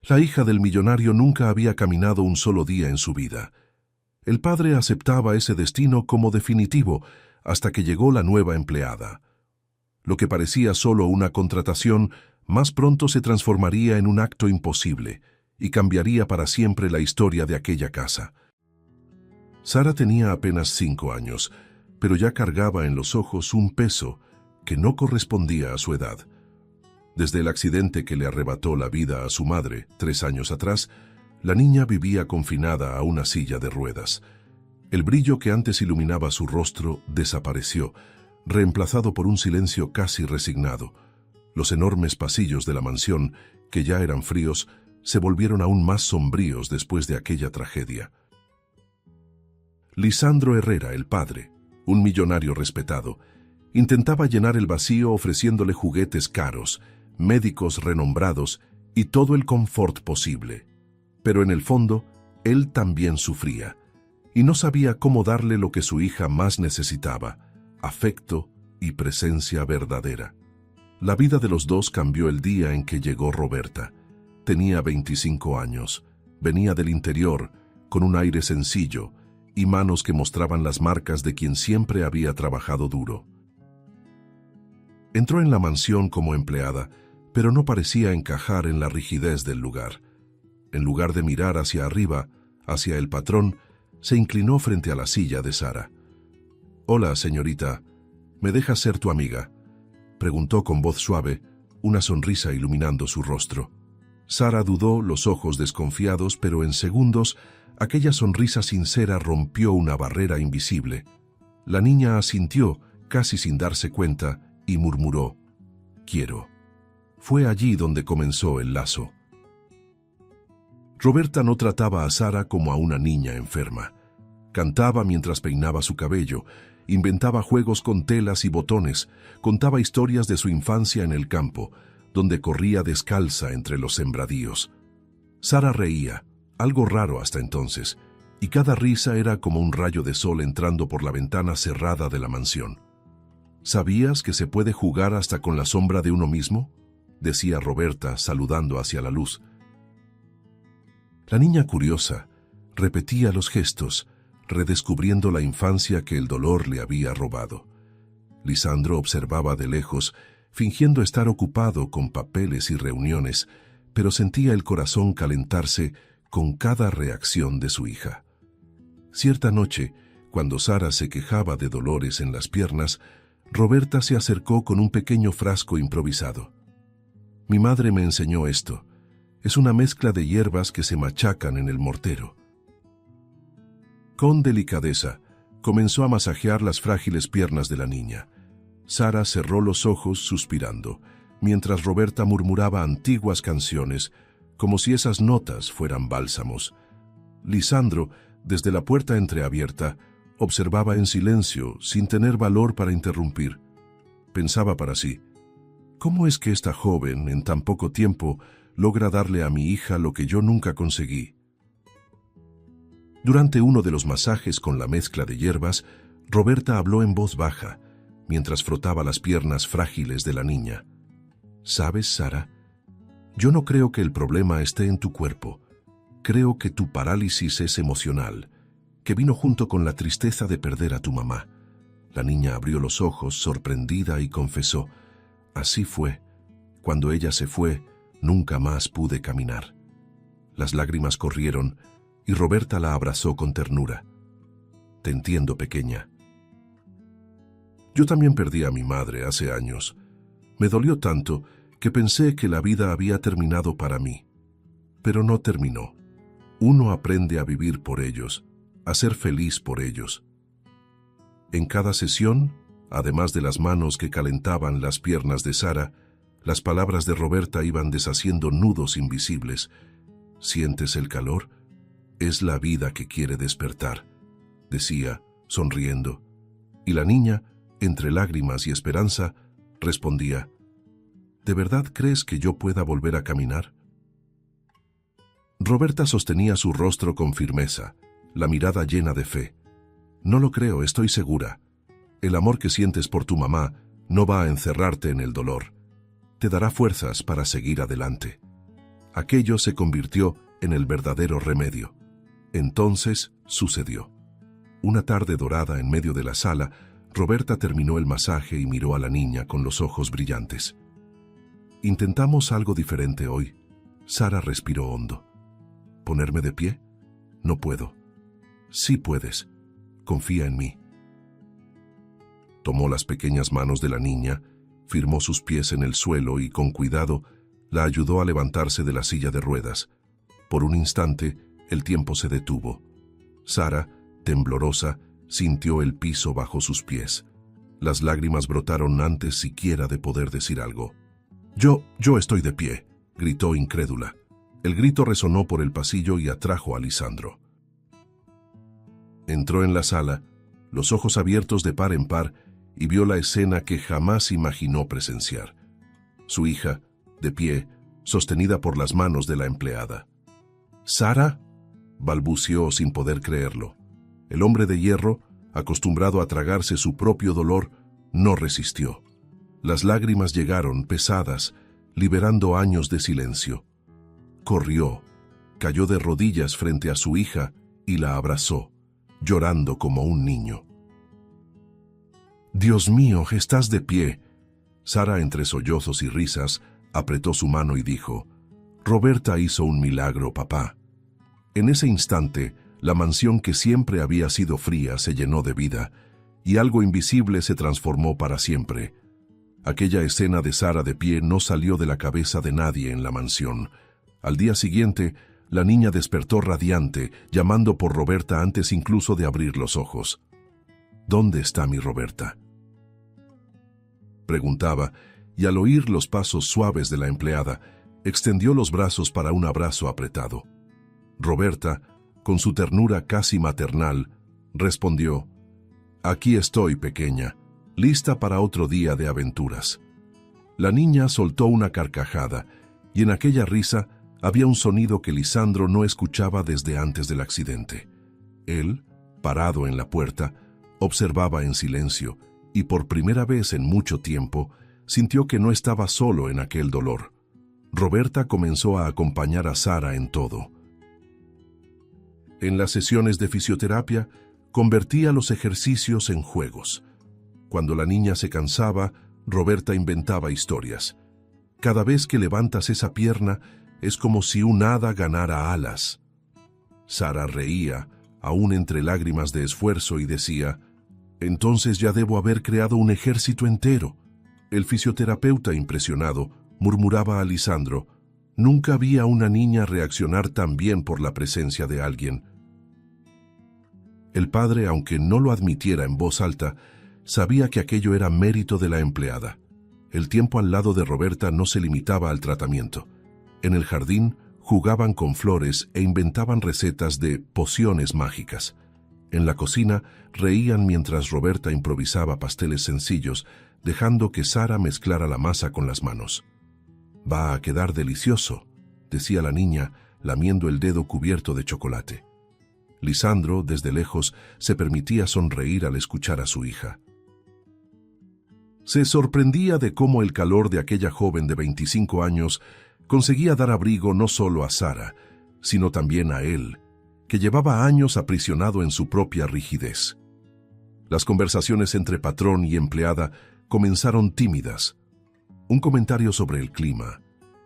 La hija del millonario nunca había caminado un solo día en su vida. El padre aceptaba ese destino como definitivo hasta que llegó la nueva empleada. Lo que parecía solo una contratación, más pronto se transformaría en un acto imposible y cambiaría para siempre la historia de aquella casa. Sara tenía apenas 5 años, pero ya cargaba en los ojos un peso que no correspondía a su edad. Desde el accidente que le arrebató la vida a su madre 3 años atrás, la niña vivía confinada a una silla de ruedas. El brillo que antes iluminaba su rostro desapareció, reemplazado por un silencio casi resignado. Los enormes pasillos de la mansión, que ya eran fríos, se volvieron aún más sombríos después de aquella tragedia. Lisandro Herrera, el padre, un millonario respetado, intentaba llenar el vacío ofreciéndole juguetes caros, médicos renombrados y todo el confort posible. Pero en el fondo, él también sufría, y no sabía cómo darle lo que su hija más necesitaba: afecto y presencia verdadera. La vida de los dos cambió el día en que llegó Roberta. Tenía 25 años, venía del interior, con un aire sencillo y manos que mostraban las marcas de quien siempre había trabajado duro. Entró en la mansión como empleada, pero no parecía encajar en la rigidez del lugar. En lugar de mirar hacia arriba, hacia el patrón, se inclinó frente a la silla de Sara. «Hola, señorita, ¿me dejas ser tu amiga?», preguntó con voz suave, una sonrisa iluminando su rostro. Sara dudó, los ojos desconfiados, pero en segundos, aquella sonrisa sincera rompió una barrera invisible. La niña asintió, casi sin darse cuenta, y murmuró: «Quiero». Fue allí donde comenzó el lazo. Roberta no trataba a Sara como a una niña enferma. Cantaba mientras peinaba su cabello, inventaba juegos con telas y botones, contaba historias de su infancia en el campo, donde corría descalza entre los sembradíos. Sara reía, algo raro hasta entonces, y cada risa era como un rayo de sol entrando por la ventana cerrada de la mansión. «¿Sabías que se puede jugar hasta con la sombra de uno mismo?», decía Roberta, saludando hacia la luz. La niña curiosa repetía los gestos, redescubriendo la infancia que el dolor le había robado. Lisandro observaba de lejos, fingiendo estar ocupado con papeles y reuniones, pero sentía el corazón calentarse con cada reacción de su hija. Cierta noche, cuando Sara se quejaba de dolores en las piernas, Roberta se acercó con un pequeño frasco improvisado. «Mi madre me enseñó esto. Es una mezcla de hierbas que se machacan en el mortero». Con delicadeza, comenzó a masajear las frágiles piernas de la niña. Sara cerró los ojos suspirando, mientras Roberta murmuraba antiguas canciones, como si esas notas fueran bálsamos. Lisandro, desde la puerta entreabierta, observaba en silencio, sin tener valor para interrumpir. Pensaba para sí: ¿cómo es que esta joven, en tan poco tiempo, logra darle a mi hija lo que yo nunca conseguí? Durante uno de los masajes con la mezcla de hierbas, Roberta habló en voz baja, mientras frotaba las piernas frágiles de la niña. «¿Sabes, Sara? Yo no creo que el problema esté en tu cuerpo. Creo que tu parálisis es emocional, que vino junto con la tristeza de perder a tu mamá». La niña abrió los ojos, sorprendida, y confesó: «Así fue. Cuando ella se fue, nunca más pude caminar». Las lágrimas corrieron, y Roberta la abrazó con ternura. «Te entiendo, pequeña. Yo también perdí a mi madre hace años. Me dolió tanto que pensé que la vida había terminado para mí. Pero no terminó. Uno aprende a vivir por ellos, a ser feliz por ellos». En cada sesión, además de las manos que calentaban las piernas de Sara, las palabras de Roberta iban deshaciendo nudos invisibles. «¿Sientes el calor? Es la vida que quiere despertar», decía, sonriendo. Y la niña, entre lágrimas y esperanza, respondía: «¿De verdad crees que yo pueda volver a caminar?». Roberta sostenía su rostro con firmeza, la mirada llena de fe. «No lo creo, estoy segura. El amor que sientes por tu mamá no va a encerrarte en el dolor. Te dará fuerzas para seguir adelante». Aquello se convirtió en el verdadero remedio. Entonces sucedió. Una tarde dorada en medio de la sala, Roberta terminó el masaje y miró a la niña con los ojos brillantes. «Intentamos algo diferente hoy». Sara respiró hondo. «¿Ponerme de pie? No puedo». «Sí puedes. Confía en mí». Tomó las pequeñas manos de la niña, firmó sus pies en el suelo y, con cuidado, la ayudó a levantarse de la silla de ruedas. Por un instante, el tiempo se detuvo. Sara, temblorosa, sintió el piso bajo sus pies. Las lágrimas brotaron antes siquiera de poder decir algo. Yo estoy de pie», gritó incrédula. El grito resonó por el pasillo y atrajo a Lisandro. Entró en la sala, los ojos abiertos de par en par, y vio la escena que jamás imaginó presenciar. Su hija, de pie, sostenida por las manos de la empleada. «¿Sara?», balbuceó sin poder creerlo. El hombre de hierro, acostumbrado a tragarse su propio dolor, no resistió. Las lágrimas llegaron, pesadas, liberando años de silencio. Corrió, cayó de rodillas frente a su hija y la abrazó, llorando como un niño. «Dios mío, estás de pie». Sara, entre sollozos y risas, apretó su mano y dijo: «Roberta hizo un milagro, papá». En ese instante, la mansión que siempre había sido fría se llenó de vida, y algo invisible se transformó para siempre. Aquella escena de Sara de pie no salió de la cabeza de nadie en la mansión. Al día siguiente, la niña despertó radiante, llamando por Roberta antes incluso de abrir los ojos. «¿Dónde está mi Roberta?», preguntaba, y al oír los pasos suaves de la empleada, extendió los brazos para un abrazo apretado. Roberta, con su ternura casi maternal, respondió: «Aquí estoy, pequeña, lista para otro día de aventuras». La niña soltó una carcajada, y en aquella risa había un sonido que Lisandro no escuchaba desde antes del accidente. Él, parado en la puerta, observaba en silencio, y por primera vez en mucho tiempo, sintió que no estaba solo en aquel dolor. Roberta comenzó a acompañar a Sara en todo. En las sesiones de fisioterapia, convertía los ejercicios en juegos. Cuando la niña se cansaba, Roberta inventaba historias. «Cada vez que levantas esa pierna, es como si un hada ganara alas». Sara reía, aún entre lágrimas de esfuerzo, y decía: «Entonces ya debo haber creado un ejército entero». El fisioterapeuta, impresionado, murmuraba a Lisandro: «Nunca vi a una niña reaccionar tan bien por la presencia de alguien». El padre, aunque no lo admitiera en voz alta, sabía que aquello era mérito de la empleada. El tiempo al lado de Roberta no se limitaba al tratamiento. En el jardín jugaban con flores e inventaban recetas de pociones mágicas. En la cocina reían mientras Roberta improvisaba pasteles sencillos, dejando que Sara mezclara la masa con las manos. «Va a quedar delicioso», decía la niña, lamiendo el dedo cubierto de chocolate. Lisandro, desde lejos, se permitía sonreír al escuchar a su hija. Se sorprendía de cómo el calor de aquella joven de 25 años conseguía dar abrigo no solo a Sara, sino también a él, que llevaba años aprisionado en su propia rigidez. Las conversaciones entre patrón y empleada comenzaron tímidas. Un comentario sobre el clima,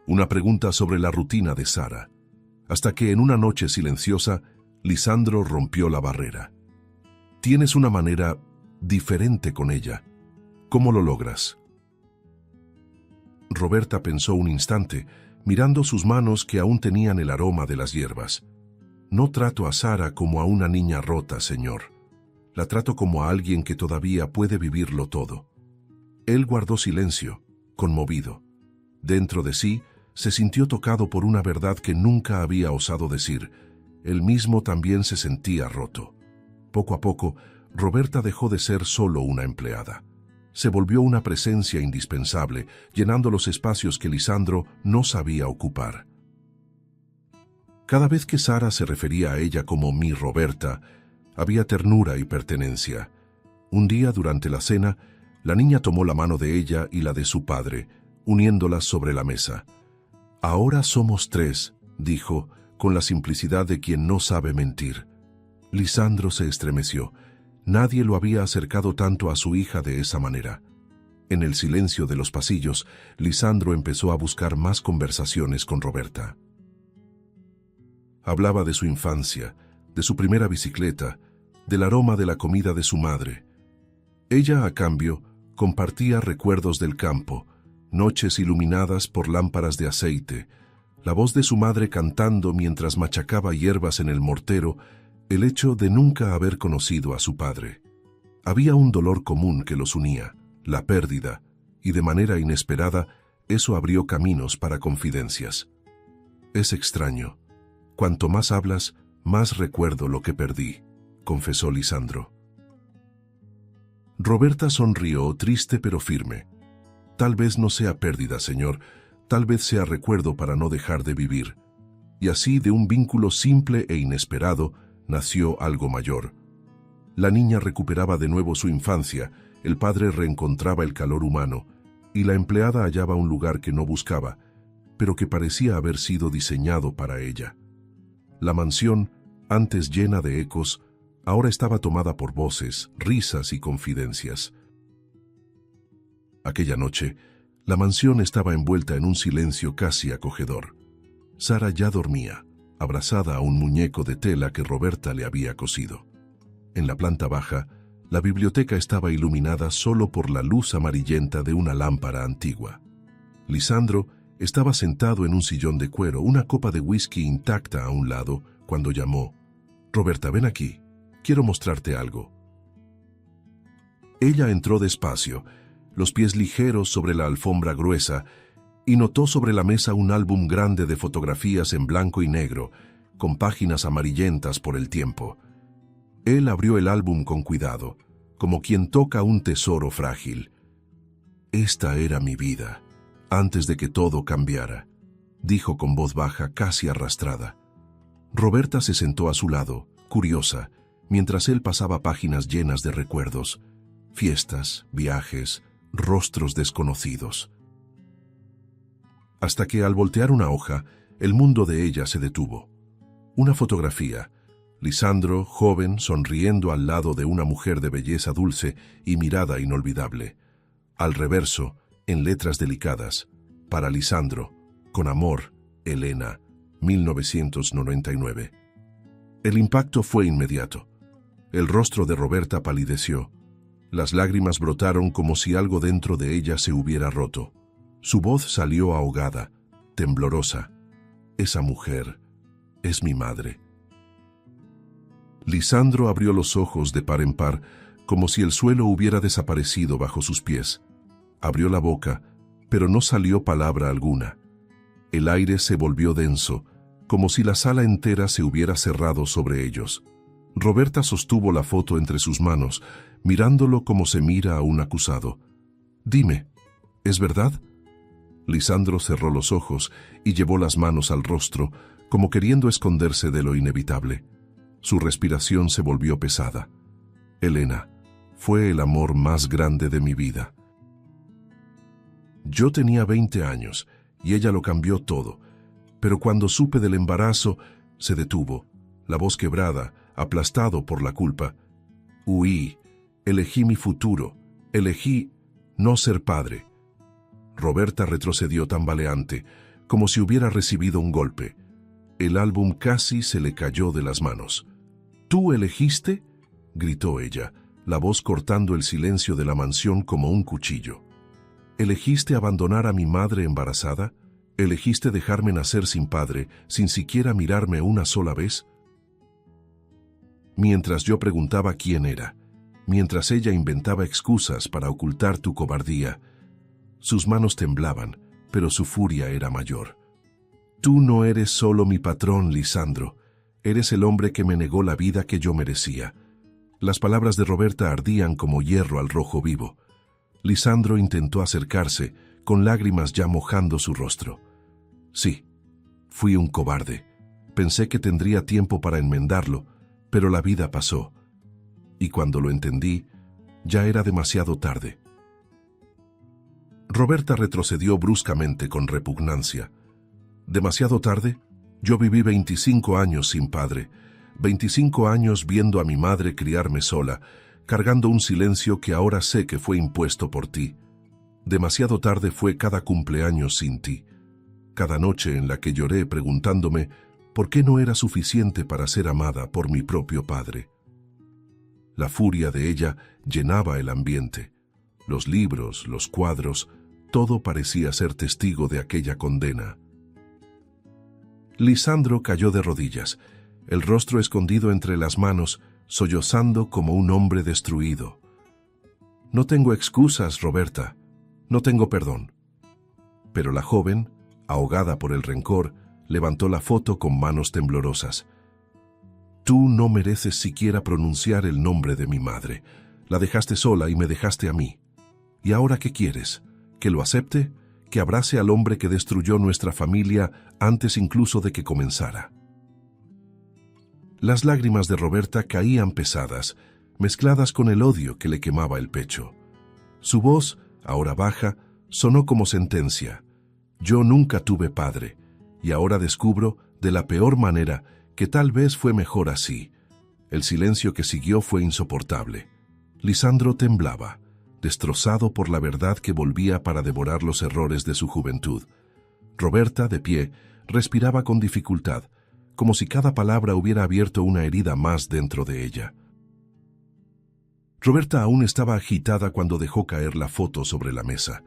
una pregunta sobre la rutina de Sara, hasta que en una noche silenciosa, Lisandro rompió la barrera. «Tienes una manera diferente con ella. ¿Cómo lo logras?». Roberta pensó un instante, mirando sus manos que aún tenían el aroma de las hierbas. «No trato a Sara como a una niña rota, señor. La trato como a alguien que todavía puede vivirlo todo». Él guardó silencio, conmovido. Dentro de sí, se sintió tocado por una verdad que nunca había osado decir. Él mismo también se sentía roto. Poco a poco, Roberta dejó de ser solo una empleada. Se volvió una presencia indispensable, llenando los espacios que Lisandro no sabía ocupar. Cada vez que Sara se refería a ella como mi Roberta, había ternura y pertenencia. Un día, durante la cena, la niña tomó la mano de ella y la de su padre, uniéndolas sobre la mesa. Ahora somos 3, dijo, con la simplicidad de quien no sabe mentir. Lisandro se estremeció. Nadie lo había acercado tanto a su hija de esa manera. En el silencio de los pasillos, Lisandro empezó a buscar más conversaciones con Roberta. Hablaba de su infancia, de su primera bicicleta, del aroma de la comida de su madre. Ella, a cambio, compartía recuerdos del campo, noches iluminadas por lámparas de aceite, la voz de su madre cantando mientras machacaba hierbas en el mortero, el hecho de nunca haber conocido a su padre. Había un dolor común que los unía, la pérdida, y de manera inesperada, eso abrió caminos para confidencias. Es extraño. Cuanto más hablas, más recuerdo lo que perdí, confesó Lisandro. Roberta sonrió, triste pero firme. Tal vez no sea pérdida, señor, tal vez sea recuerdo para no dejar de vivir. Y así, de un vínculo simple e inesperado, nació algo mayor. La niña recuperaba de nuevo su infancia, el padre reencontraba el calor humano, y la empleada hallaba un lugar que no buscaba, pero que parecía haber sido diseñado para ella. La mansión, antes llena de ecos, ahora estaba tomada por voces, risas y confidencias. Aquella noche, la mansión estaba envuelta en un silencio casi acogedor. Sara ya dormía, abrazada a un muñeco de tela que Roberta le había cosido. En la planta baja, la biblioteca estaba iluminada solo por la luz amarillenta de una lámpara antigua. Lisandro estaba sentado en un sillón de cuero, una copa de whisky intacta a un lado, cuando llamó. «Roberta, ven aquí. Quiero mostrarte algo». Ella entró despacio, los pies ligeros sobre la alfombra gruesa, y notó sobre la mesa un álbum grande de fotografías en blanco y negro, con páginas amarillentas por el tiempo. Él abrió el álbum con cuidado, como quien toca un tesoro frágil. «Esta era mi vida, antes de que todo cambiara», dijo con voz baja, casi arrastrada. Roberta se sentó a su lado, curiosa, mientras él pasaba páginas llenas de recuerdos, fiestas, viajes, rostros desconocidos. Hasta que, al voltear una hoja, el mundo de ella se detuvo. Una fotografía, Lisandro, joven, sonriendo al lado de una mujer de belleza dulce y mirada inolvidable. Al reverso, en letras delicadas, para Lisandro, con amor, Elena, 1999. El impacto fue inmediato. El rostro de Roberta palideció. Las lágrimas brotaron como si algo dentro de ella se hubiera roto. Su voz salió ahogada, temblorosa. «Esa mujer es mi madre». Lisandro abrió los ojos de par en par, como si el suelo hubiera desaparecido bajo sus pies. Abrió la boca, pero no salió palabra alguna. El aire se volvió denso, como si la sala entera se hubiera cerrado sobre ellos. Roberta sostuvo la foto entre sus manos, mirándolo como se mira a un acusado. «Dime, ¿es verdad?» Lisandro cerró los ojos y llevó las manos al rostro, como queriendo esconderse de lo inevitable. Su respiración se volvió pesada. «Elena, fue el amor más grande de mi vida». Yo tenía 20 años y ella lo cambió todo, pero cuando supe del embarazo, se detuvo, la voz quebrada, aplastado por la culpa. «Huí, elegí mi futuro, elegí no ser padre». Roberta retrocedió tambaleante, como si hubiera recibido un golpe. El álbum casi se le cayó de las manos. «¿Tú elegiste?», gritó ella, la voz cortando el silencio de la mansión como un cuchillo. «¿Elegiste abandonar a mi madre embarazada? ¿Elegiste dejarme nacer sin padre, sin siquiera mirarme una sola vez?» Mientras yo preguntaba quién era, mientras ella inventaba excusas para ocultar tu cobardía, sus manos temblaban, pero su furia era mayor. «Tú no eres solo mi patrón, Lisandro. Eres el hombre que me negó la vida que yo merecía». Las palabras de Roberta ardían como hierro al rojo vivo. Lisandro intentó acercarse, con lágrimas ya mojando su rostro. «Sí, fui un cobarde. Pensé que tendría tiempo para enmendarlo, pero la vida pasó. Y cuando lo entendí, ya era demasiado tarde». Roberta retrocedió bruscamente con repugnancia. Demasiado tarde. Yo viví 25 años sin padre, 25 años viendo a mi madre criarme sola, cargando un silencio que ahora sé que fue impuesto por ti. Demasiado tarde fue cada cumpleaños sin ti, cada noche en la que lloré preguntándome por qué no era suficiente para ser amada por mi propio padre. La furia de ella llenaba el ambiente. Los libros, los cuadros, todo parecía ser testigo de aquella condena. Lisandro cayó de rodillas, el rostro escondido entre las manos, sollozando como un hombre destruido. No tengo excusas, Roberta, no tengo perdón. Pero la joven, ahogada por el rencor, levantó la foto con manos temblorosas. Tú no mereces siquiera pronunciar el nombre de mi madre. La dejaste sola y me dejaste a mí. ¿Y ahora qué quieres? ¿Que lo acepte? ¿Que abrace al hombre que destruyó nuestra familia antes incluso de que comenzara? Las lágrimas de Roberta caían pesadas, mezcladas con el odio que le quemaba el pecho. Su voz, ahora baja, sonó como sentencia. Yo nunca tuve padre, y ahora descubro, de la peor manera, que tal vez fue mejor así. El silencio que siguió fue insoportable. Lisandro temblaba, destrozado por la verdad que volvía para devorar los errores de su juventud. Roberta, de pie, respiraba con dificultad, como si cada palabra hubiera abierto una herida más dentro de ella. Roberta aún estaba agitada cuando dejó caer la foto sobre la mesa.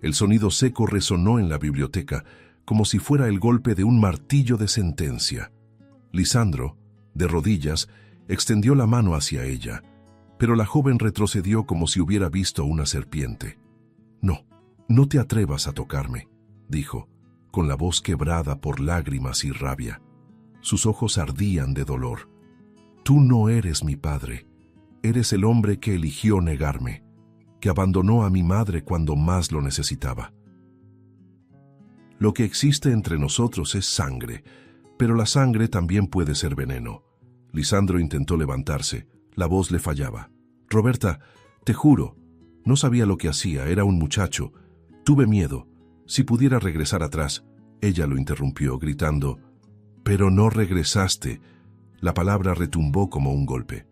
El sonido seco resonó en la biblioteca, como si fuera el golpe de un martillo de sentencia. Lisandro, de rodillas, extendió la mano hacia ella, pero la joven retrocedió como si hubiera visto una serpiente. No, no te atrevas a tocarme, dijo, con la voz quebrada por lágrimas y rabia. Sus ojos ardían de dolor. Tú no eres mi padre. Eres el hombre que eligió negarme, que abandonó a mi madre cuando más lo necesitaba. Lo que existe entre nosotros es sangre, pero la sangre también puede ser veneno. Lisandro intentó levantarse. La voz le fallaba. Roberta, te juro, no sabía lo que hacía, era un muchacho. Tuve miedo. Si pudiera regresar atrás. Ella lo interrumpió, gritando, pero no regresaste. La palabra retumbó como un golpe.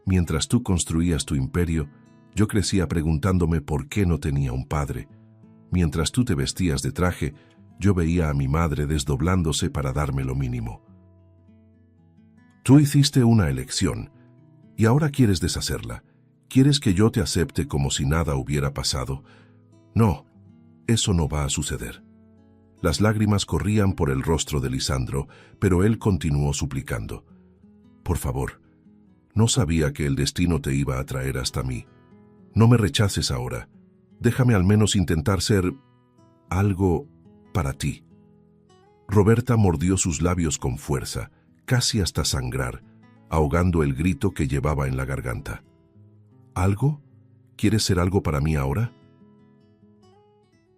Mientras tú construías tu imperio, yo crecía preguntándome por qué no tenía un padre. Mientras tú te vestías de traje, yo veía a mi madre desdoblándose para darme lo mínimo. Tú hiciste una elección, y ahora quieres deshacerla. ¿Quieres que yo te acepte como si nada hubiera pasado? No, eso no va a suceder. Las lágrimas corrían por el rostro de Lisandro, pero él continuó suplicando. Por favor, no sabía que el destino te iba a traer hasta mí. No me rechaces ahora. Déjame al menos intentar ser algo para ti. Roberta mordió sus labios con fuerza, casi hasta sangrar, ahogando el grito que llevaba en la garganta. ¿Algo? ¿Quieres ser algo para mí ahora?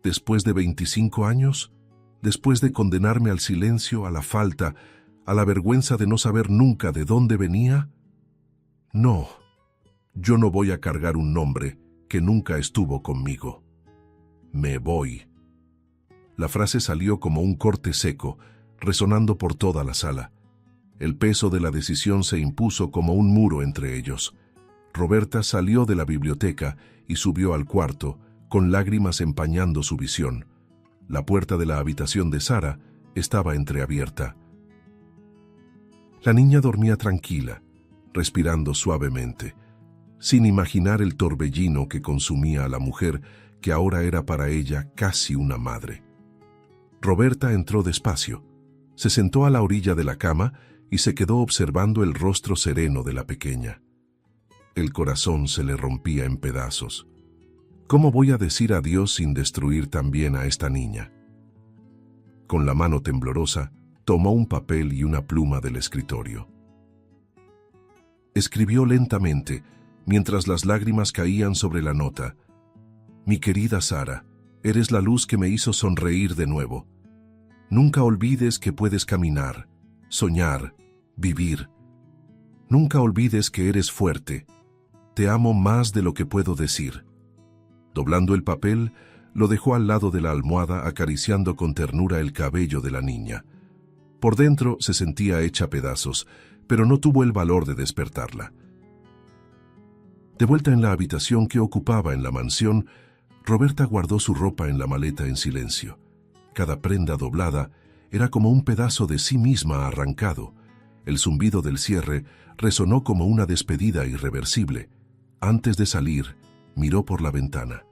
¿Después de 25 años? ¿Después de condenarme al silencio, a la falta, a la vergüenza de no saber nunca de dónde venía? No, yo no voy a cargar un nombre que nunca estuvo conmigo. Me voy. La frase salió como un corte seco, resonando por toda la sala. El peso de la decisión se impuso como un muro entre ellos. Roberta salió de la biblioteca y subió al cuarto, con lágrimas empañando su visión. La puerta de la habitación de Sara estaba entreabierta. La niña dormía tranquila, respirando suavemente, sin imaginar el torbellino que consumía a la mujer que ahora era para ella casi una madre. Roberta entró despacio, se sentó a la orilla de la cama y se quedó observando el rostro sereno de la pequeña. El corazón se le rompía en pedazos. ¿Cómo voy a decir adiós sin destruir también a esta niña? Con la mano temblorosa, tomó un papel y una pluma del escritorio. Escribió lentamente, mientras las lágrimas caían sobre la nota. Mi querida Sara, eres la luz que me hizo sonreír de nuevo. Nunca olvides que puedes caminar, soñar, vivir. Nunca olvides que eres fuerte. Te amo más de lo que puedo decir. Doblando el papel, Lo dejó al lado de la almohada acariciando con ternura el cabello de la niña. Por dentro se sentía hecha pedazos, pero no tuvo el valor de despertarla. De vuelta en la habitación que ocupaba en la mansión, Roberta guardó su ropa en la maleta en silencio. Cada prenda doblada era como un pedazo de sí misma arrancado. El zumbido del cierre resonó como una despedida irreversible. Antes de salir, miró por la ventana.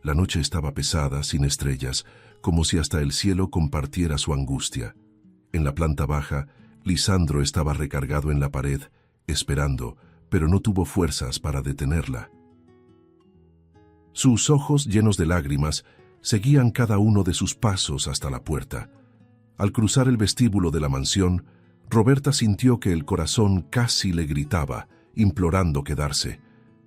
La noche estaba pesada, sin estrellas, como si hasta el cielo compartiera su angustia. En la planta baja, Lisandro estaba recargado en la pared, esperando, pero no tuvo fuerzas para detenerla. Sus ojos, llenos de lágrimas, seguían cada uno de sus pasos hasta la puerta. Al cruzar el vestíbulo de la mansión, Roberta sintió que el corazón casi le gritaba, implorando quedarse,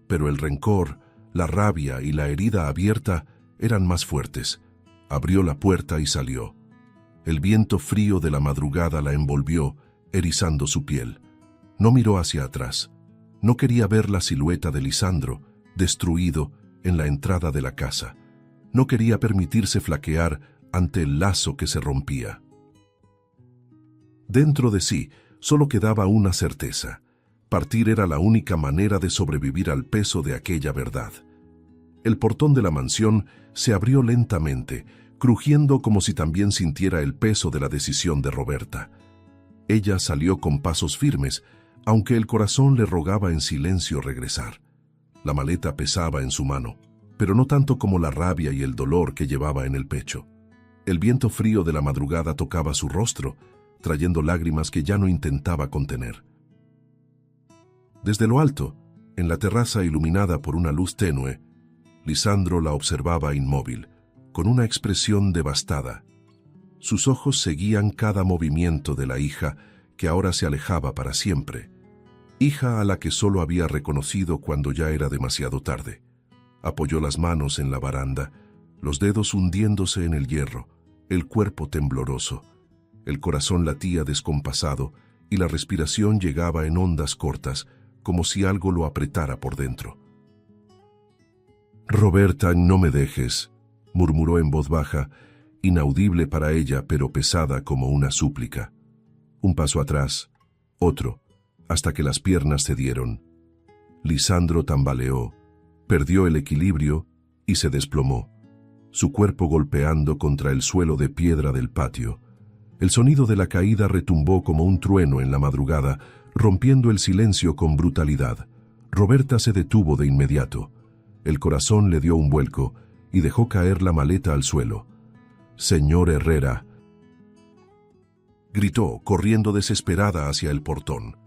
pero el rencor, la rabia y la herida abierta eran más fuertes. Abrió la puerta y salió. El viento frío de la madrugada la envolvió, erizando su piel. No miró hacia atrás. No quería ver la silueta de Lisandro, destruido, en la entrada de la casa. No quería permitirse flaquear ante el lazo que se rompía. Dentro de sí solo quedaba una certeza. Partir era la única manera de sobrevivir al peso de aquella verdad. El portón de la mansión se abrió lentamente, crujiendo como si también sintiera el peso de la decisión de Roberta. Ella salió con pasos firmes, aunque el corazón le rogaba en silencio regresar. La maleta pesaba en su mano, pero no tanto como la rabia y el dolor que llevaba en el pecho. El viento frío de la madrugada tocaba su rostro, trayendo lágrimas que ya no intentaba contener. Desde lo alto, en la terraza iluminada por una luz tenue, Lisandro la observaba inmóvil, con una expresión devastada. Sus ojos seguían cada movimiento de la hija que ahora se alejaba para siempre, hija a la que solo había reconocido cuando ya era demasiado tarde. Apoyó las manos en la baranda, los dedos hundiéndose en el hierro, el cuerpo tembloroso. El corazón latía descompasado y la respiración llegaba en ondas cortas, como si algo lo apretara por dentro. «Roberta, no me dejes», murmuró en voz baja, inaudible para ella pero pesada como una súplica. Un paso atrás, otro, hasta que las piernas cedieron. Lisandro tambaleó, perdió el equilibrio y se desplomó, su cuerpo golpeando contra el suelo de piedra del patio. El sonido de la caída retumbó como un trueno en la madrugada, rompiendo el silencio con brutalidad. Roberta se detuvo de inmediato. El corazón le dio un vuelco y dejó caer la maleta al suelo. «Señor Herrera», gritó, corriendo desesperada hacia el portón.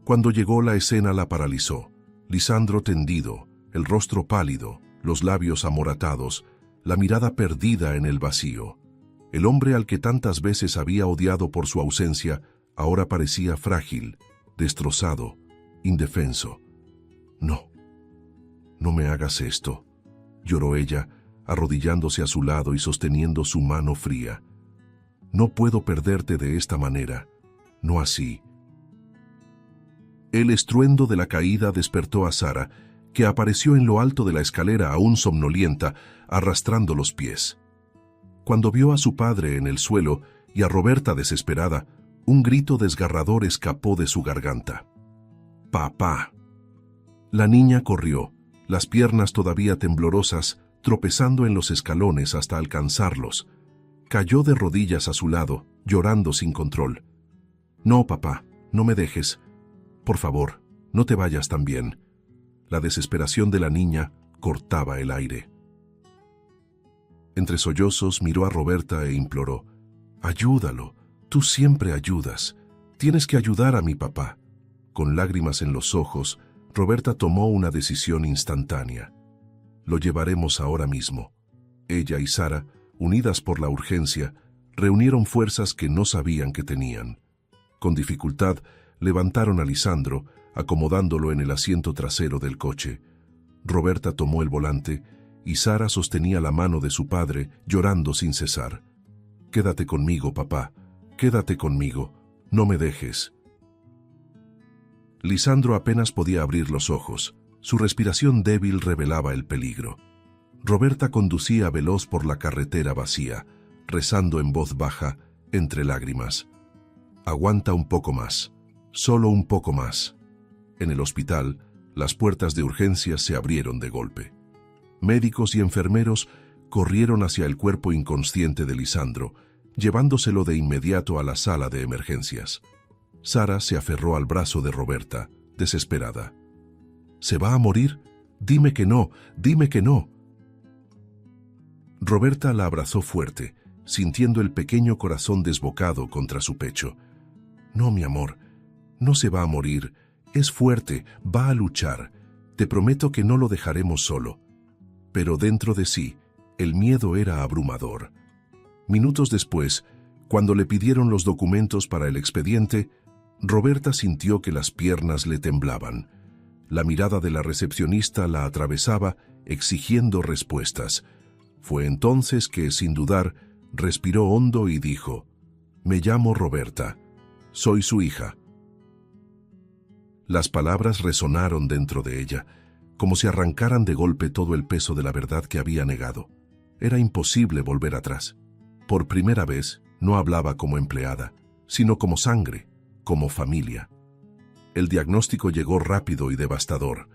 Cuando llegó, la escena la paralizó. Lisandro tendido, el rostro pálido, los labios amoratados, la mirada perdida en el vacío. El hombre al que tantas veces había odiado por su ausencia, ahora parecía frágil, destrozado, indefenso. «No, no me hagas esto», lloró ella, arrodillándose a su lado y sosteniendo su mano fría. «No puedo perderte de esta manera, no así». El estruendo de la caída despertó a Sara, que apareció en lo alto de la escalera aún somnolienta, arrastrando los pies. Cuando vio a su padre en el suelo y a Roberta desesperada, un grito desgarrador escapó de su garganta. «¡Papá!». La niña corrió, las piernas todavía temblorosas, tropezando en los escalones hasta alcanzarlos. Cayó de rodillas a su lado, llorando sin control. «No, papá, no me dejes. Por favor, no te vayas también». La desesperación de la niña cortaba el aire. Entre sollozos miró a Roberta e imploró: «Ayúdalo, tú siempre ayudas. Tienes que ayudar a mi papá». Con lágrimas en los ojos, Roberta tomó una decisión instantánea. «Lo llevaremos ahora mismo». Ella y Sara, unidas por la urgencia, reunieron fuerzas que no sabían que tenían. Con dificultad, levantaron a Lisandro, acomodándolo en el asiento trasero del coche. Roberta tomó el volante y Sara sostenía la mano de su padre, llorando sin cesar. «Quédate conmigo, papá, quédate conmigo, no me dejes». Lisandro apenas podía abrir los ojos. Su respiración débil revelaba el peligro. Roberta conducía veloz por la carretera vacía, rezando en voz baja, entre lágrimas. Aguanta un poco más, solo un poco más. En el hospital, las puertas de urgencias se abrieron de golpe. Médicos y enfermeros corrieron hacia el cuerpo inconsciente de Lisandro, llevándoselo de inmediato a la sala de emergencias. Sara se aferró al brazo de Roberta, desesperada. ¿Se va a morir? Dime que no, dime que no. Roberta la abrazó fuerte, sintiendo el pequeño corazón desbocado contra su pecho. No, mi amor, no se va a morir. Es fuerte, va a luchar. Te prometo que no lo dejaremos solo. Pero dentro de sí, el miedo era abrumador. Minutos después, cuando le pidieron los documentos para el expediente, Roberta sintió que las piernas le temblaban. La mirada de la recepcionista la atravesaba, exigiendo respuestas. Fue entonces que, sin dudar, respiró hondo y dijo: «Me llamo Roberta. Soy su hija». Las palabras resonaron dentro de ella, como si arrancaran de golpe todo el peso de la verdad que había negado. Era imposible volver atrás. Por primera vez, no hablaba como empleada, sino como sangre, como familia. El diagnóstico llegó rápido y devastador.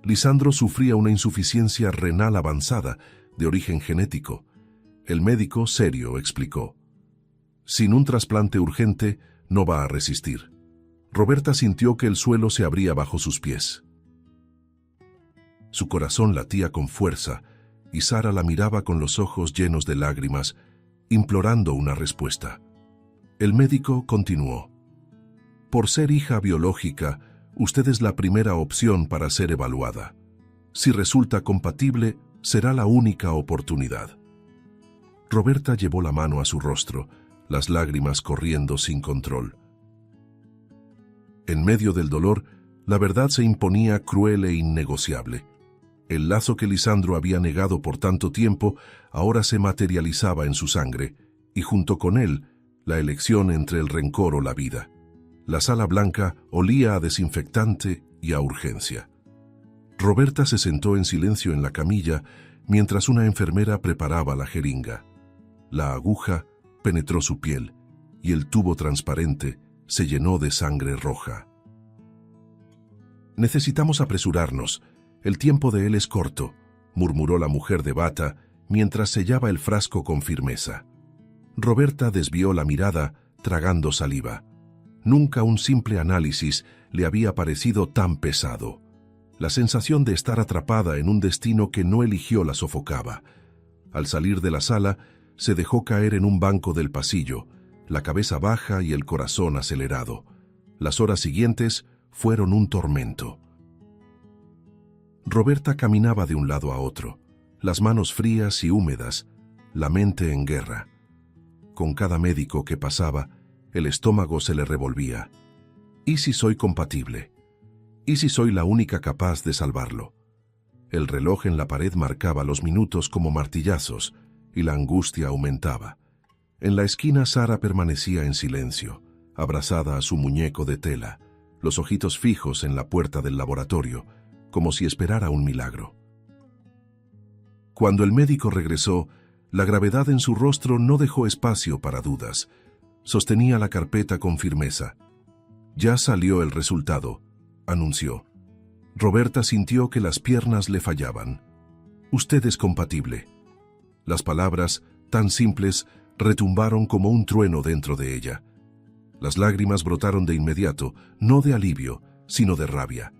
Lisandro sufría una insuficiencia renal avanzada, de origen genético. El médico, serio, explicó: «Sin un trasplante urgente, no va a resistir». Roberta sintió que el suelo se abría bajo sus pies. Su corazón latía con fuerza, y Sara la miraba con los ojos llenos de lágrimas, implorando una respuesta. El médico continuó: «Por ser hija biológica, usted es la primera opción para ser evaluada. Si resulta compatible, será la única oportunidad». Roberta llevó la mano a su rostro, las lágrimas corriendo sin control. En medio del dolor, la verdad se imponía cruel e innegociable. El lazo que Lisandro había negado por tanto tiempo ahora se materializaba en su sangre, y junto con él, la elección entre el rencor o la vida. La sala blanca olía a desinfectante y a urgencia. Roberta se sentó en silencio en la camilla mientras una enfermera preparaba la jeringa. La aguja penetró su piel y el tubo transparente se llenó de sangre roja. «Necesitamos apresurarnos. El tiempo de él es corto», murmuró la mujer de bata mientras sellaba el frasco con firmeza. Roberta desvió la mirada, tragando saliva. Nunca un simple análisis le había parecido tan pesado. La sensación de estar atrapada en un destino que no eligió la sofocaba. Al salir de la sala, se dejó caer en un banco del pasillo, la cabeza baja y el corazón acelerado. Las horas siguientes fueron un tormento. Roberta caminaba de un lado a otro, las manos frías y húmedas, la mente en guerra. Con cada médico que pasaba, el estómago se le revolvía. ¿Y si soy compatible? ¿Y si soy la única capaz de salvarlo? El reloj en la pared marcaba los minutos como martillazos, y la angustia aumentaba. En la esquina Sara permanecía en silencio, abrazada a su muñeco de tela, los ojitos fijos en la puerta del laboratorio, como si esperara un milagro. Cuando el médico regresó, la gravedad en su rostro no dejó espacio para dudas. Sostenía la carpeta con firmeza. «Ya salió el resultado», anunció. Roberta sintió que las piernas le fallaban. «Usted es compatible». Las palabras, tan simples, retumbaron como un trueno dentro de ella. Las lágrimas brotaron de inmediato, no de alivio, sino de rabia.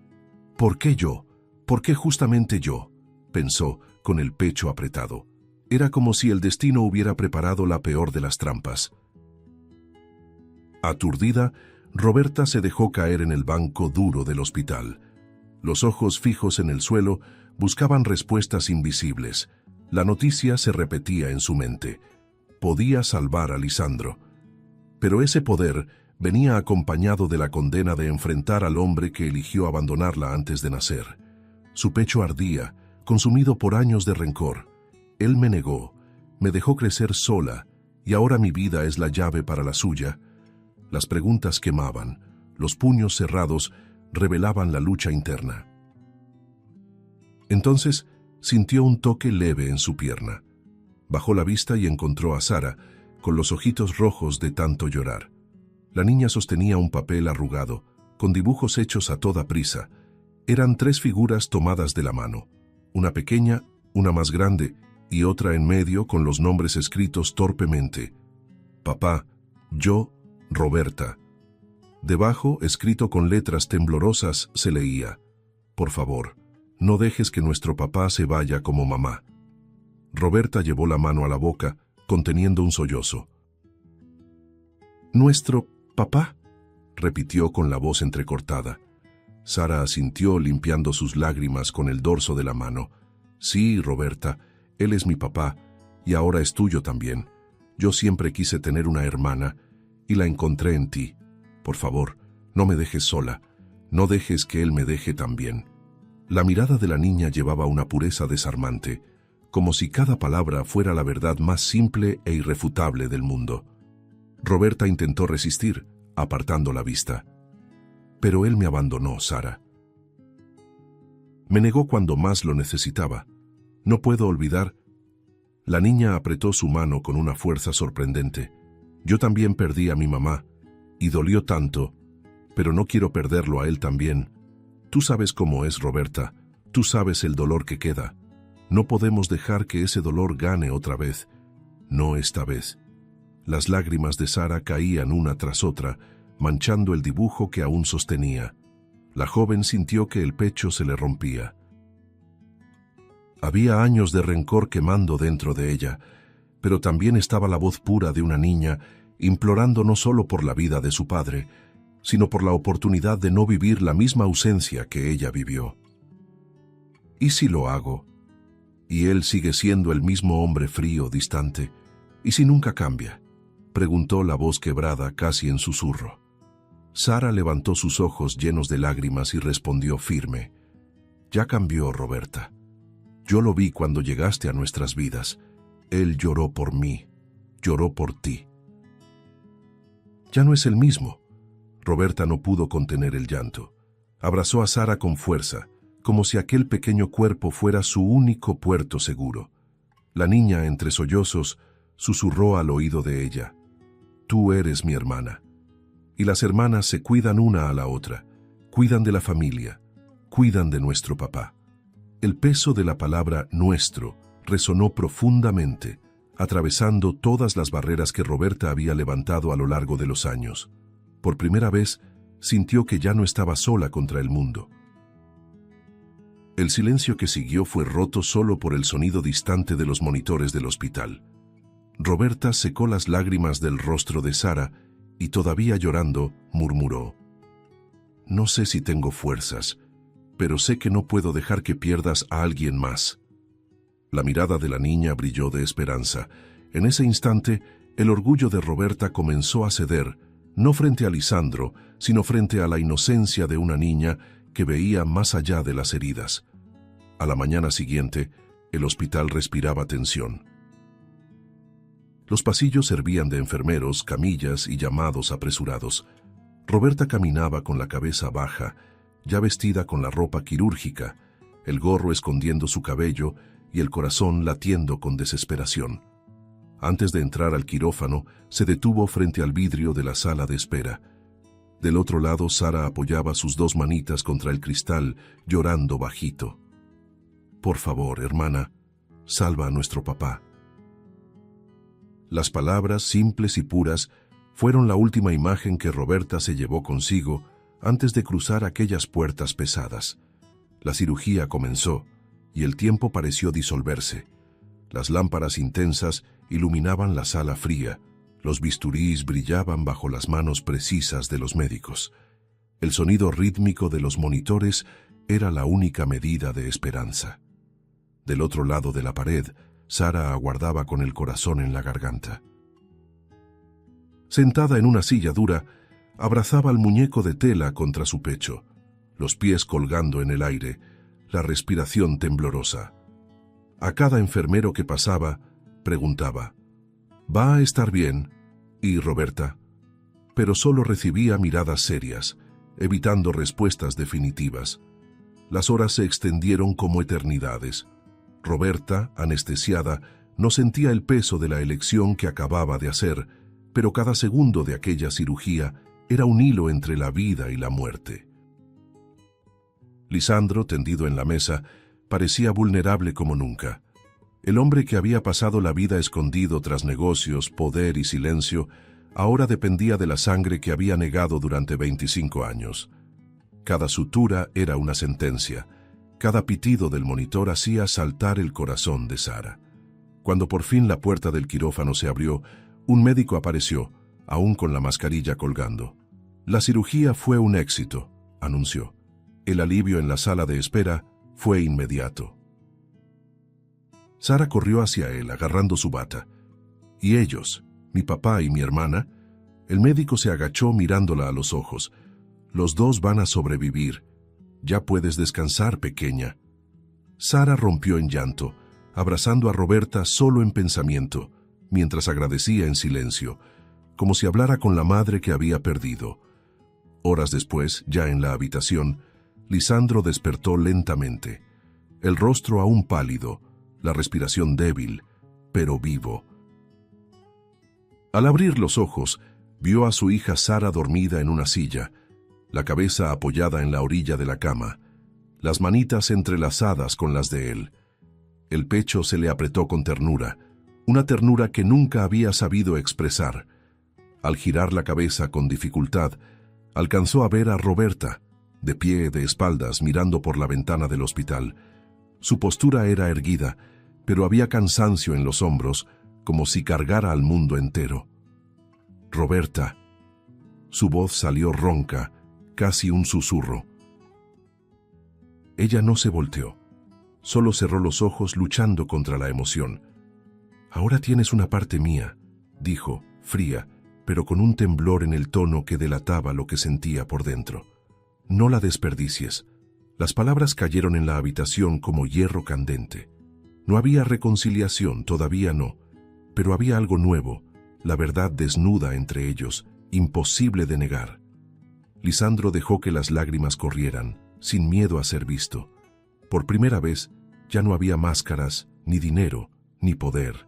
«¿Por qué yo? ¿Por qué justamente yo?», pensó, con el pecho apretado. Era como si el destino hubiera preparado la peor de las trampas. Aturdida, Roberta se dejó caer en el banco duro del hospital. Los ojos fijos en el suelo buscaban respuestas invisibles. La noticia se repetía en su mente. Podía salvar a Lisandro. Pero ese poder venía acompañado de la condena de enfrentar al hombre que eligió abandonarla antes de nacer. Su pecho ardía, consumido por años de rencor. Él me negó, me dejó crecer sola, y ahora mi vida es la llave para la suya. Las preguntas quemaban, los puños cerrados revelaban la lucha interna. Entonces, sintió un toque leve en su pierna. Bajó la vista y encontró a Sara, con los ojitos rojos de tanto llorar. La niña sostenía un papel arrugado, con dibujos hechos a toda prisa. Eran 3 figuras tomadas de la mano, una pequeña, una más grande y otra en medio con los nombres escritos torpemente. Papá, yo, Roberta. Debajo, escrito con letras temblorosas, se leía: por favor, no dejes que nuestro papá se vaya como mamá. Roberta llevó la mano a la boca, conteniendo un sollozo. ¿Nuestro papá?, repitió con la voz entrecortada. Sara asintió limpiando sus lágrimas con el dorso de la mano. Sí, Roberta, él es mi papá, y ahora es tuyo también. Yo siempre quise tener una hermana, y la encontré en ti. Por favor, no me dejes sola, no dejes que él me deje también. La mirada de la niña llevaba una pureza desarmante, como si cada palabra fuera la verdad más simple e irrefutable del mundo. Roberta intentó resistir, apartando la vista. Pero él me abandonó, Sara. Me negó cuando más lo necesitaba. No puedo olvidar. La niña apretó su mano con una fuerza sorprendente. Yo también perdí a mi mamá, y dolió tanto, pero no quiero perderlo a él también. Tú sabes cómo es, Roberta, tú sabes el dolor que queda. No podemos dejar que ese dolor gane otra vez. No esta vez. Las lágrimas de Sara caían una tras otra, manchando el dibujo que aún sostenía. La joven sintió que el pecho se le rompía. Había años de rencor quemando dentro de ella, pero también estaba la voz pura de una niña implorando no solo por la vida de su padre, sino por la oportunidad de no vivir la misma ausencia que ella vivió. ¿Y si lo hago? ¿Y él sigue siendo el mismo hombre frío, distante? ¿Y si nunca cambia?, preguntó la voz quebrada casi en susurro. Sara levantó sus ojos llenos de lágrimas y respondió firme: ya cambió, Roberta. Yo lo vi cuando llegaste a nuestras vidas. Él lloró por mí, lloró por ti. Ya no es el mismo. Roberta no pudo contener el llanto. Abrazó a Sara con fuerza, como si aquel pequeño cuerpo fuera su único puerto seguro. La niña, entre sollozos, susurró al oído de ella: tú eres mi hermana. Y las hermanas se cuidan una a la otra, cuidan de la familia, cuidan de nuestro papá. El peso de la palabra nuestro resonó profundamente, atravesando todas las barreras que Roberta había levantado a lo largo de los años. Por primera vez, sintió que ya no estaba sola contra el mundo. El silencio que siguió fue roto solo por el sonido distante de los monitores del hospital. Roberta secó las lágrimas del rostro de Sara y, todavía llorando, murmuró: no sé si tengo fuerzas, pero sé que no puedo dejar que pierdas a alguien más. La mirada de la niña brilló de esperanza. En ese instante, el orgullo de Roberta comenzó a ceder, no frente a Lisandro, sino frente a la inocencia de una niña que veía más allá de las heridas. A la mañana siguiente, el hospital respiraba tensión. Los pasillos servían de enfermeros, camillas y llamados apresurados. Roberta caminaba con la cabeza baja, ya vestida con la ropa quirúrgica, el gorro escondiendo su cabello y el corazón latiendo con desesperación. Antes de entrar al quirófano, se detuvo frente al vidrio de la sala de espera. Del otro lado, Sara apoyaba sus 2 manitas contra el cristal, llorando bajito. Por favor, hermana, salva a nuestro papá. Las palabras, simples y puras, fueron la última imagen que Roberta se llevó consigo antes de cruzar aquellas puertas pesadas. La cirugía comenzó, y el tiempo pareció disolverse. Las lámparas intensas iluminaban la sala fría, los bisturís brillaban bajo las manos precisas de los médicos. El sonido rítmico de los monitores era la única medida de esperanza. Del otro lado de la pared, Sara aguardaba con el corazón en la garganta. Sentada en una silla dura, abrazaba al muñeco de tela contra su pecho, los pies colgando en el aire, la respiración temblorosa. A cada enfermero que pasaba, preguntaba: ¿va a estar bien? Y Roberta, pero solo recibía miradas serias, evitando respuestas definitivas. Las horas se extendieron como eternidades. Roberta, anestesiada, no sentía el peso de la elección que acababa de hacer, pero cada segundo de aquella cirugía era un hilo entre la vida y la muerte. Lisandro, tendido en la mesa, parecía vulnerable como nunca. El hombre que había pasado la vida escondido tras negocios, poder y silencio, ahora dependía de la sangre que había negado durante 25 años. Cada sutura era una sentencia. Cada pitido del monitor hacía saltar el corazón de Sara. Cuando por fin la puerta del quirófano se abrió, un médico apareció, aún con la mascarilla colgando. «La cirugía fue un éxito», anunció. El alivio en la sala de espera fue inmediato. Sara corrió hacia él, agarrando su bata. «¿Y ellos? ¿Mi papá y mi hermana?» El médico se agachó mirándola a los ojos. «Los dos van a sobrevivir. Ya puedes descansar, pequeña». Sara rompió en llanto, abrazando a Roberta solo en pensamiento, mientras agradecía en silencio, como si hablara con la madre que había perdido. Horas después, ya en la habitación, Lisandro despertó lentamente, el rostro aún pálido, la respiración débil, pero vivo. Al abrir los ojos, vio a su hija Sara dormida en una silla, la cabeza apoyada en la orilla de la cama, las manitas entrelazadas con las de él. El pecho se le apretó con ternura, una ternura que nunca había sabido expresar. Al girar la cabeza con dificultad, alcanzó a ver a Roberta, de pie, de espaldas, mirando por la ventana del hospital. Su postura era erguida, pero había cansancio en los hombros, como si cargara al mundo entero. «Roberta». Su voz salió ronca, casi un susurro. Ella no se volteó, solo cerró los ojos luchando contra la emoción. «Ahora tienes una parte mía», dijo, fría, pero con un temblor en el tono que delataba lo que sentía por dentro. «No la desperdicies». Las palabras cayeron en la habitación como hierro candente. No había reconciliación, todavía no, pero había algo nuevo, la verdad desnuda entre ellos, imposible de negar. Lisandro dejó que las lágrimas corrieran, sin miedo a ser visto. Por primera vez, ya no había máscaras, ni dinero, ni poder.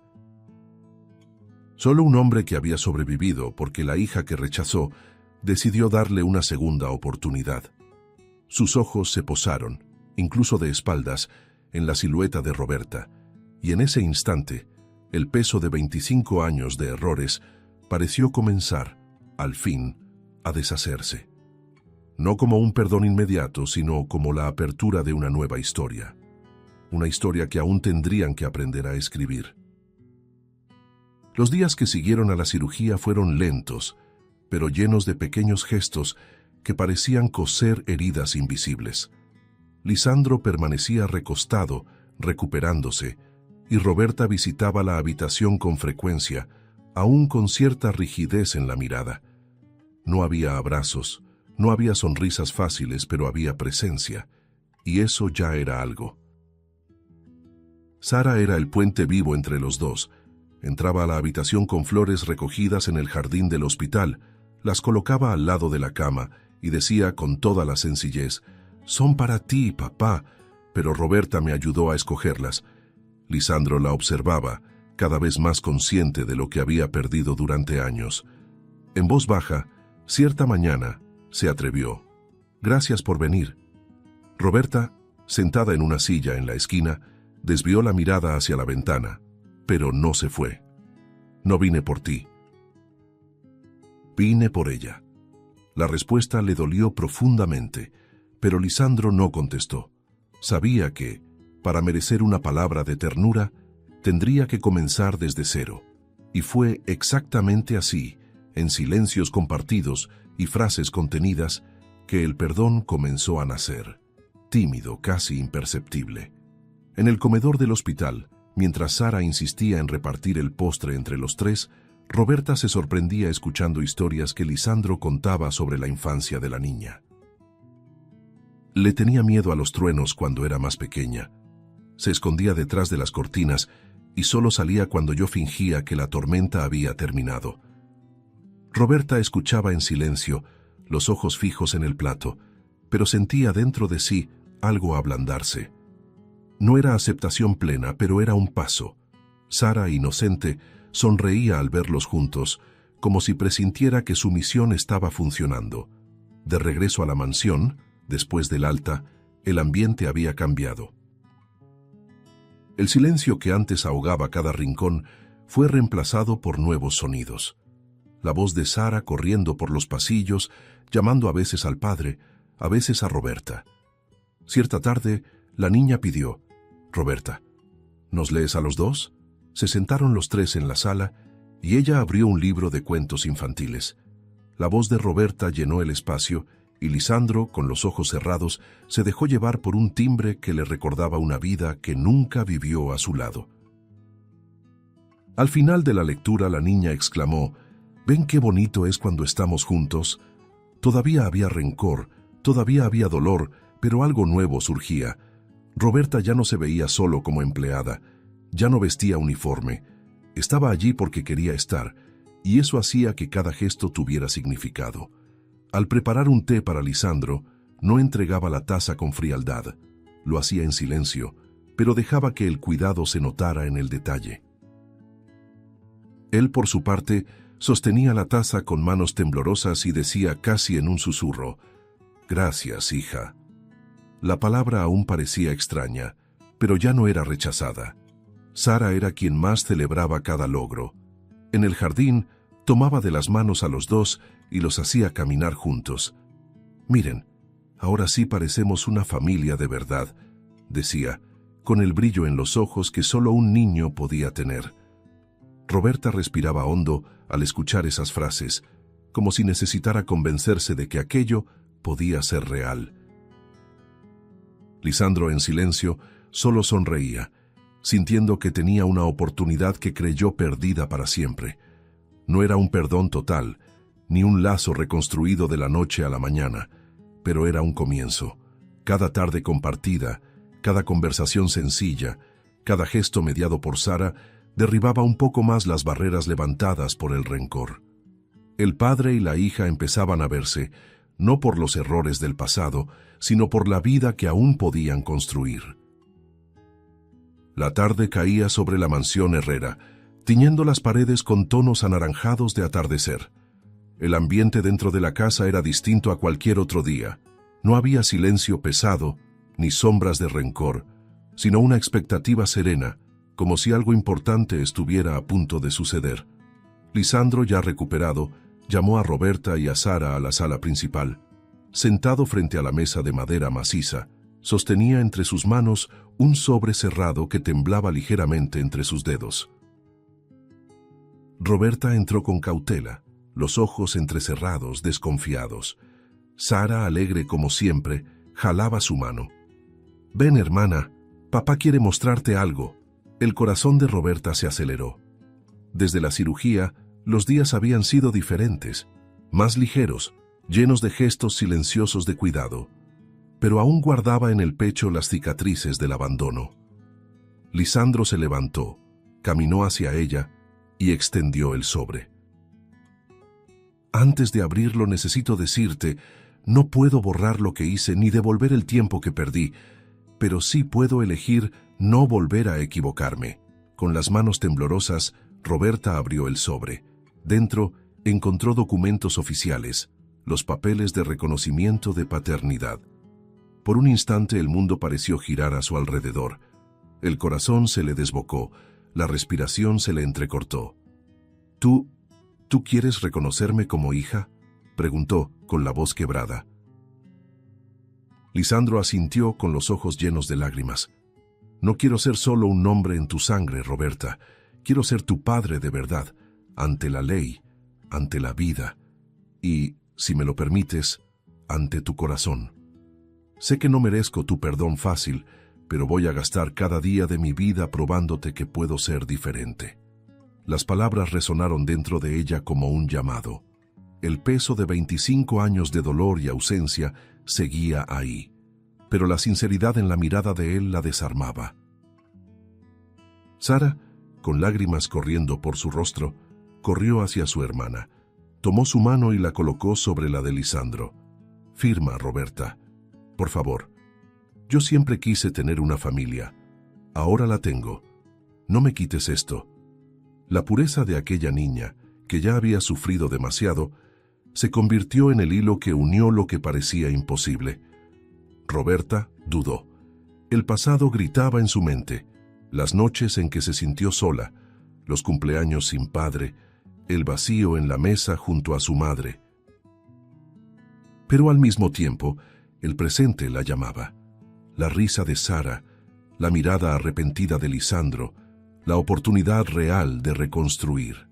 Solo un hombre que había sobrevivido porque la hija que rechazó decidió darle una segunda oportunidad. Sus ojos se posaron, incluso de espaldas, en la silueta de Roberta, y en ese instante, el peso de 25 años de errores pareció comenzar, al fin, a deshacerse. No como un perdón inmediato, sino como la apertura de una nueva historia. Una historia que aún tendrían que aprender a escribir. Los días que siguieron a la cirugía fueron lentos, pero llenos de pequeños gestos que parecían coser heridas invisibles. Lisandro permanecía recostado, recuperándose, y Roberta visitaba la habitación con frecuencia, aún con cierta rigidez en la mirada. No había abrazos, no había sonrisas fáciles, pero había presencia, y eso ya era algo. Sara era el puente vivo entre los dos. Entraba a la habitación con flores recogidas en el jardín del hospital, las colocaba al lado de la cama y decía con toda la sencillez: «Son para ti, papá», pero Roberta me ayudó a escogerlas. Lisandro la observaba, cada vez más consciente de lo que había perdido durante años. En voz baja, cierta mañana, se atrevió: «Gracias por venir». Roberta, sentada en una silla en la esquina, desvió la mirada hacia la ventana, pero no se fue. «No vine por ti. Vine por ella». La respuesta le dolió profundamente, pero Lisandro no contestó. Sabía que, para merecer una palabra de ternura, tendría que comenzar desde cero. Y fue exactamente así, en silencios compartidos y frases contenidas, que el perdón comenzó a nacer, tímido, casi imperceptible. En el comedor del hospital, mientras Sara insistía en repartir el postre entre los tres, Roberta se sorprendía escuchando historias que Lisandro contaba sobre la infancia de la niña. Le tenía miedo a los truenos cuando era más pequeña. Se escondía detrás de las cortinas y solo salía cuando yo fingía que la tormenta había terminado. Roberta escuchaba en silencio, los ojos fijos en el plato, pero sentía dentro de sí algo ablandarse. No era aceptación plena, pero era un paso. Sara, inocente, sonreía al verlos juntos, como si presintiera que su misión estaba funcionando. De regreso a la mansión, después del alta, el ambiente había cambiado. El silencio que antes ahogaba cada rincón fue reemplazado por nuevos sonidos. La voz de Sara corriendo por los pasillos, llamando a veces al padre, a veces a Roberta. Cierta tarde, la niña pidió: «Roberta, ¿nos lees a los dos?». Se sentaron los tres en la sala y ella abrió un libro de cuentos infantiles. La voz de Roberta llenó el espacio y Lisandro, con los ojos cerrados, se dejó llevar por un timbre que le recordaba una vida que nunca vivió a su lado. Al final de la lectura, la niña exclamó: «¿Ven qué bonito es cuando estamos juntos?». Todavía había rencor, todavía había dolor, pero algo nuevo surgía. Roberta ya no se veía solo como empleada, ya no vestía uniforme. Estaba allí porque quería estar, y eso hacía que cada gesto tuviera significado. Al preparar un té para Lisandro, no entregaba la taza con frialdad. Lo hacía en silencio, pero dejaba que el cuidado se notara en el detalle. Él, por su parte, sostenía la taza con manos temblorosas y decía casi en un susurro: «Gracias, hija». La palabra aún parecía extraña, pero ya no era rechazada. Sara era quien más celebraba cada logro. En el jardín, tomaba de las manos a los dos y los hacía caminar juntos. «Miren, ahora sí parecemos una familia de verdad», decía, con el brillo en los ojos que solo un niño podía tener. Roberta respiraba hondo al escuchar esas frases, como si necesitara convencerse de que aquello podía ser real. Lisandro, en silencio, solo sonreía, sintiendo que tenía una oportunidad que creyó perdida para siempre. No era un perdón total, ni un lazo reconstruido de la noche a la mañana, pero era un comienzo. Cada tarde compartida, cada conversación sencilla, cada gesto mediado por Sara, derribaba un poco más las barreras levantadas por el rencor. El padre y la hija empezaban a verse, no por los errores del pasado, sino por la vida que aún podían construir. La tarde caía sobre la mansión Herrera, tiñendo las paredes con tonos anaranjados de atardecer. El ambiente dentro de la casa era distinto a cualquier otro día. No había silencio pesado, ni sombras de rencor, sino una expectativa serena, como si algo importante estuviera a punto de suceder. Lisandro, ya recuperado, llamó a Roberta y a Sara a la sala principal. Sentado frente a la mesa de madera maciza, sostenía entre sus manos un sobre cerrado que temblaba ligeramente entre sus dedos. Roberta entró con cautela, los ojos entrecerrados, desconfiados. Sara, alegre como siempre, jalaba su mano. «Ven, hermana, papá quiere mostrarte algo». El corazón de Roberta se aceleró. Desde la cirugía, los días habían sido diferentes, más ligeros, llenos de gestos silenciosos de cuidado, pero aún guardaba en el pecho las cicatrices del abandono. Lisandro se levantó, caminó hacia ella y extendió el sobre. «Antes de abrirlo necesito decirte, no puedo borrar lo que hice ni devolver el tiempo que perdí, pero sí puedo elegir no volver a equivocarme». Con las manos temblorosas, Roberta abrió el sobre. Dentro encontró documentos oficiales, los papeles de reconocimiento de paternidad. Por un instante el mundo pareció girar a su alrededor. El corazón se le desbocó, la respiración se le entrecortó. ¿Tú quieres reconocerme como hija?», preguntó con la voz quebrada. Lisandro asintió con los ojos llenos de lágrimas. «No quiero ser solo un nombre en tu sangre, Roberta. Quiero ser tu padre de verdad, ante la ley, ante la vida y, si me lo permites, ante tu corazón. Sé que no merezco tu perdón fácil, pero voy a gastar cada día de mi vida probándote que puedo ser diferente». Las palabras resonaron dentro de ella como un llamado. El peso de 25 años de dolor y ausencia seguía ahí, pero la sinceridad en la mirada de él la desarmaba. Sara, con lágrimas corriendo por su rostro, corrió hacia su hermana, tomó su mano y la colocó sobre la de Lisandro. «Firma, Roberta. Por favor. Yo siempre quise tener una familia, Ahora la tengo. No me quites esto. La pureza de aquella niña, que ya había sufrido demasiado, se convirtió en el hilo que unió lo que parecía imposible. Roberta dudó. El pasado gritaba en su mente, las noches en que se sintió sola, los cumpleaños sin padre, el vacío en la mesa junto a su madre. Pero al mismo tiempo, el presente la llamaba. La risa de Sara, la mirada arrepentida de Lisandro, la oportunidad real de reconstruir.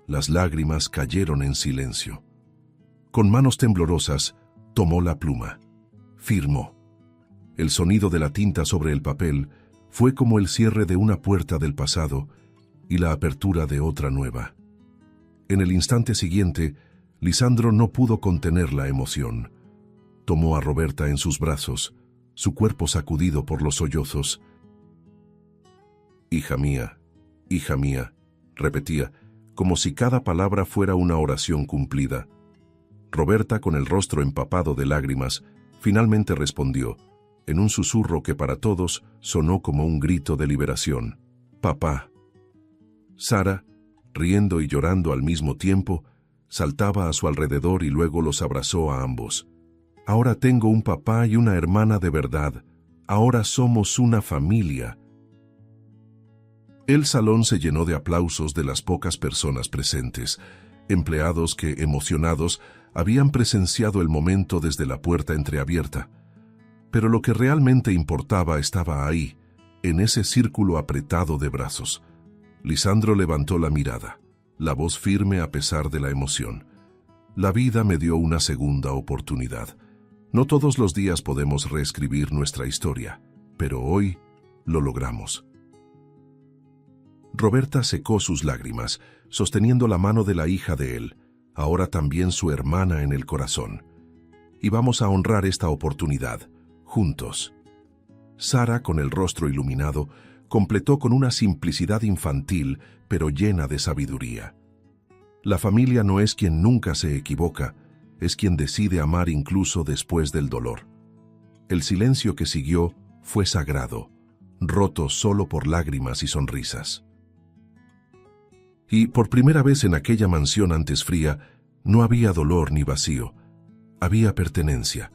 Las lágrimas cayeron en silencio. Con manos temblorosas, tomó la pluma. Firmó. El sonido de la tinta sobre el papel fue como el cierre de una puerta del pasado y la apertura de otra nueva. En el instante siguiente, Lisandro no pudo contener la emoción. Tomó a Roberta en sus brazos, su cuerpo sacudido por los sollozos. hija mía, repetía, como si cada palabra fuera una oración cumplida. Roberta, con el rostro empapado de lágrimas, finalmente respondió, en un susurro que para todos sonó como un grito de liberación: «Papá». Sara, riendo y llorando al mismo tiempo, saltaba a su alrededor y luego los abrazó a ambos. «Ahora tengo un papá y una hermana de verdad. Ahora somos una familia». El salón se llenó de aplausos de las pocas personas presentes, empleados que, emocionados, habían presenciado el momento desde la puerta entreabierta. Pero lo que realmente importaba estaba ahí, en ese círculo apretado de brazos. Lisandro levantó la mirada, la voz firme a pesar de la emoción. «La vida me dio una segunda oportunidad. No todos los días podemos reescribir nuestra historia, pero hoy lo logramos». Roberta secó sus lágrimas, sosteniendo la mano de la hija de él, ahora también su hermana en el corazón. «Y vamos a honrar esta oportunidad, juntos». Sara, con el rostro iluminado, completó con una simplicidad infantil, pero llena de sabiduría. «La familia no es quien nunca se equivoca, es quien decide amar incluso después del dolor». El silencio que siguió fue sagrado, roto solo por lágrimas y sonrisas. Y por primera vez en aquella mansión antes fría, no había dolor ni vacío. Había pertenencia.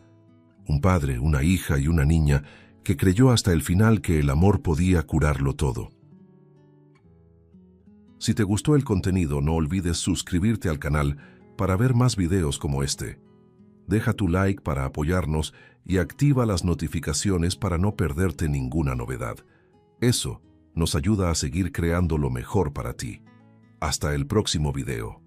Un padre, una hija y una niña que creyó hasta el final que el amor podía curarlo todo. Si te gustó el contenido, no olvides suscribirte al canal para ver más videos como este. Deja tu like para apoyarnos y activa las notificaciones para no perderte ninguna novedad. Eso nos ayuda a seguir creando lo mejor para ti. Hasta el próximo video.